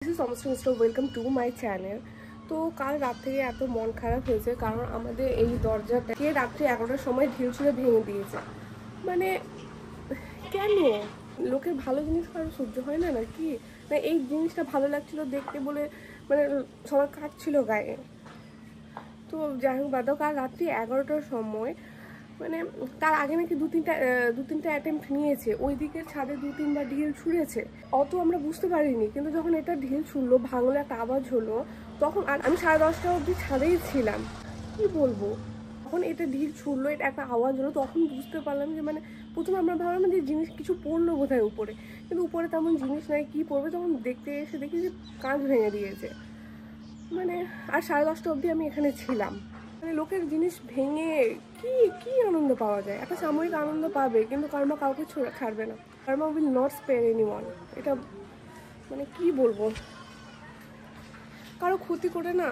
Welcome to my channel. তো কাল রাত থেকে এত মন খারাপ হয়েছে কারণ আমাদের এই দরজাটাকে রাত্রি 11টার সময় ঢিল ছুঁড়ে ভেঙে দিয়েছে। মানে কেন লোকের ভালো জিনিস কারো সহ্য হয় না নাকি? না এই জিনিসটা ভালো লাগছিল দেখতে বলে মানে সবাই কাটছিল গায়ে। তো যাই হোক বাদ দাও, কাল রাত্রি 11টার সময় মানে তার আগে নাকি দু তিনটা অ্যাটেম্প্ট নিয়েছে, ওই দিকের ছাদে 2-3বার ঢিল ছুঁড়েছে। অত আমরা বুঝতে পারিনি, কিন্তু যখন এটা ঢিল ছুঁড়লো ভাঙলো একটা আওয়াজ হলো, তখন আমি 10:30 অবধি ছাদেই ছিলাম। কি বলবো, তখন এটা ঢিল ছুঁড়লো, এটা একটা আওয়াজ হলো, তখন বুঝতে পারলাম যে মানে প্রথমে আমরা ভাবলাম যে জিনিস কিছু পড়লো বোধহয় উপরে, কিন্তু উপরে তেমন জিনিস নাই, কি পড়বে। তখন দেখতে এসে দেখি যে কাঁচ ভেঙে দিয়েছে। মানে আর 10:30 অবধি আমি এখানে ছিলাম। মানে লোকের জিনিস ভেঙে কি কি আনন্দ পাওয়া যায়? একটা সাময়িক আনন্দ পাবে, কিন্তু কর্মা কাউকে ছাড়বে না। কর্মা উইল নট স্পেয়ার এনিওয়ান। এটা মানে কি বলবো, কারো ক্ষতি করে না,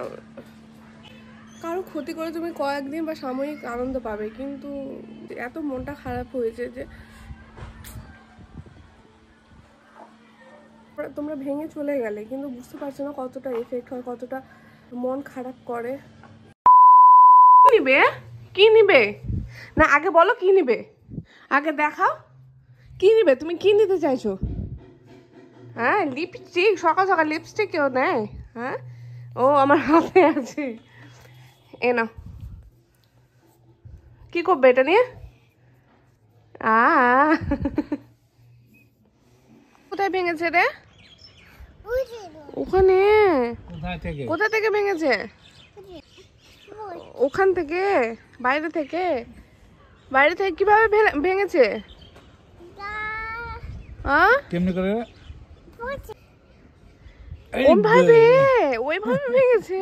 কারো ক্ষতি করে তুমি কয়েকদিন বা সাময়িক আনন্দ পাবে, কিন্তু এত মনটা খারাপ হয়েছে যে তোমরা ভেঙে চলে গেলে, কিন্তু বুঝতে পারছো না কতটা এফেক্ট হয়, কতটা মন খারাপ করে। নিবে কি নিবে না আগে বলো, কি নিবে আগে দেখাও, কি নিবে তুমি, কি নিতে চাইছো? হ্যাঁ লিপস্টিক, সকাল সকাল লিপস্টিক কেউ নেয়? হ্যাঁ ও আমার হাতে আছে, এ না কি করবে এটা নিয়ে? কোথায় ভেঙেছে রে? ওখানে। কোথা থেকে ভেঙেছে? ওখান থেকে, বাইরে থেকে? বাইরে থেকে কিভাবে ভেঙেছে? কেমনে করে? ওইভাবে ভেঙেছে।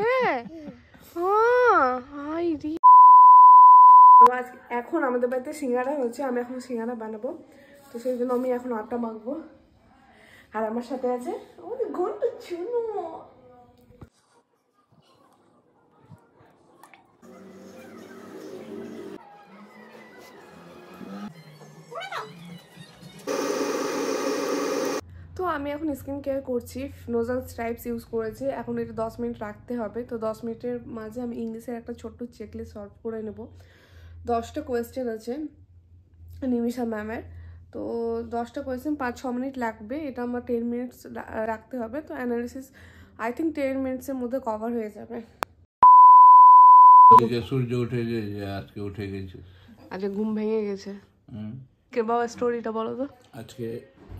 এখন আমাদের বাড়িতে সিঙ্গারা হচ্ছে, আমি এখন সিঙ্গারা বানাবো, তো সেই জন্য আমি এখন আটা মাখবো। আর আমার সাথে আছে আমাদের ঘন্টু চুনু। তো আমি এখন স্কিন কেয়ার করছি, নোজাল স্ট্রাইপস ইউজ করেছি। এখন এটা 10 মিনিট রাখতে হবে। তো 10 মিনিটের মাঝে আমি ইংলিশের একটা ছোট্ট চেকলিস্ট সলভ করে নেব। 10টা কোয়েশ্চেন আছে নিমিষা ম্যামের, তো 10টা কোয়েশ্চেন 5-6 মিনিট লাগবে। এটা আমার 10 মিনিটস রাখতে হবে। তো অ্যানালিসিস আই থিঙ্ক 10 মিনিটসের মধ্যে কভার হয়ে যাবে। সূর্য উঠে গেছে, আজকে উঠে গেছে, আজকে ঘুম ভেঙে গেছে। কে বাবা স্টোরিটা বলো তো। আজকে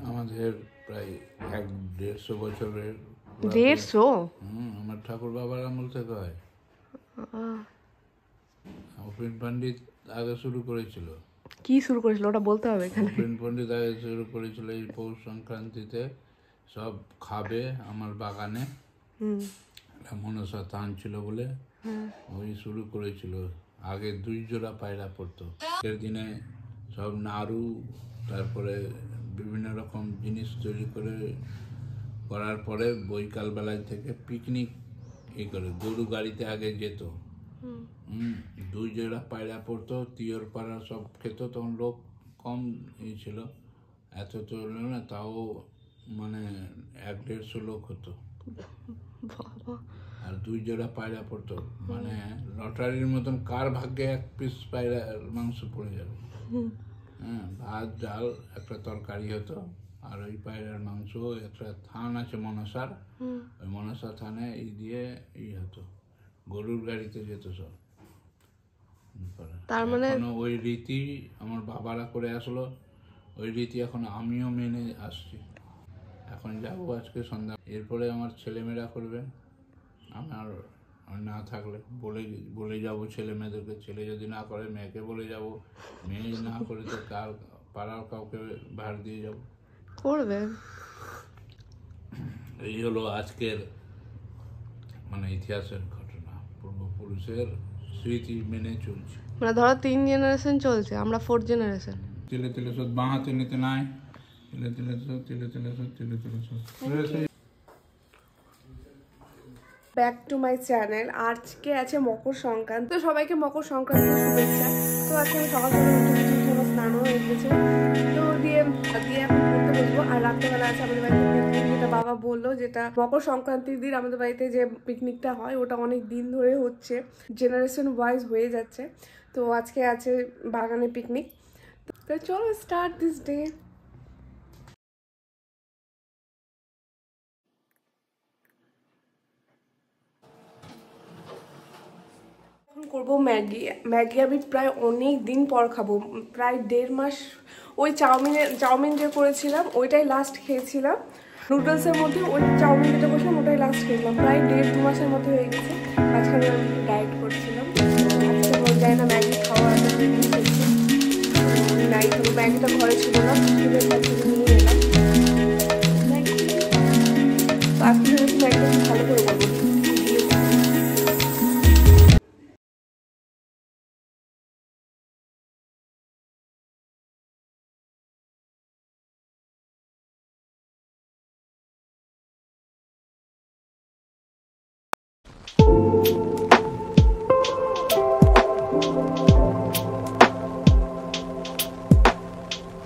আমাদের প্রায় 150 বছরের। 150? আমার ঠাকুর বাবার আমল থেকে হয়। উপেন পণ্ডিত আগে শুরু করেছিল। কি শুরু করেছিল ওটা বলতে হবে এখানে। উপেন পণ্ডিত আগে শুরু করেছিল এই পৌষ সংক্রান্তিতে সব খাবে আমার বাগানে, মনসা থান ছিল বলে ওই শুরু করেছিল। আগে 2 জোড়া পায়রা পড়তো। এর দিনে সব নাড়ু, তারপরে বিভিন্ন রকম জিনিস তৈরি করার পরে বৈকাল বেলায় থেকে পিকনিক করে গরু গাড়িতে আগে যেত। 2 জোড়া পায়রা পড়তো, তিয়র পাড়া সব খেত। তখন লোক কম ছিল, এত তো না, তাও মানে 150 লোক হতো। আর 2 জোড়া পায়রা পড়তো, মানে লটারির মতন কার ভাগ্যে 1 পিস পায়রার মাংস পড়ে যাবে। ভাত ডাল একটা তরকারি হতো, আর ওই পায়রার মাংস। একটা থান আছে মনসার, ওই মনসা থানে এই দিয়ে হতো, গরুর গাড়িতে যেত সব। তার মানে ওই রীতি আমার বাবারা করে আসলো, ওই রীতি এখন আমিও মেনে আসছি। এখন যাবো আজকে সন্ধ্যা, এরপরে আমার ছেলেমেয়েরা করবে। আমার না থাকলে বলে যাবো ছেলে মেয়েদেরকে, ছেলে যদি না করে মেয়েকে বলে যাব, মেয়ে না করে তো কার পাড়ার কাউকে ভার দিয়ে যাব, করবে। এই হলো আজকের মানে ইতিহাসের ঘটনা, পূর্বপুরুষের স্মৃতি মেনে চলছে। মানে ধরো 3 জেনারেশন চলছে, আমরা 4th জেনারেশন। তিলে তিলে সব বাঁ হাতে নিতে নাই, তিলে তিলে সব, তিলে তিলে সব, তিলে তিলে সব। Back to my channel. আজকে আছে মকর সংক্রান্তি, তো সবাইকে মকর সংক্রান্তির শুভেচ্ছা। তো আজকে আমি সকাল সকাল উঠে স্নানও হয়ে গেছে, তো দিয়ে এখন পড়তে বসবো। আর রাত্রেবেলা আছে আমাদের বাড়িতে যেটা বাবা বললো, যেটা মকর সংক্রান্তির দিন আমাদের বাড়িতে যে পিকনিকটা হয় ওটা অনেক দিন ধরে হচ্ছে, জেনারেশন ওয়াইজ হয়ে যাচ্ছে। তো আজকে আছে বাগানে পিকনিক। তো চলো স্টার্ট দিস ডে। এখন করবো ম্যাগি। ম্যাগি আমি প্রায় অনেক দিন পর খাবো, প্রায় 1.5 মাস। ওই চাউমিন যে করেছিলাম ওইটাই লাস্ট খেয়েছিলাম, নুডলসের মধ্যে ওই চাউমিন যেটা করেছিলাম ওটাই লাস্ট খেয়েছিলাম, প্রায় 1.5-2 মাসের মধ্যে হয়ে গেছে। মাঝখানে আমি ডায়েট করছিলাম, আজকে বলা যায় না ম্যাগি খাওয়া একটা ফিলিংস হচ্ছে। নাই ম্যাগিটা ঘরে ছিল না, স্কুলের কাছে নিয়ে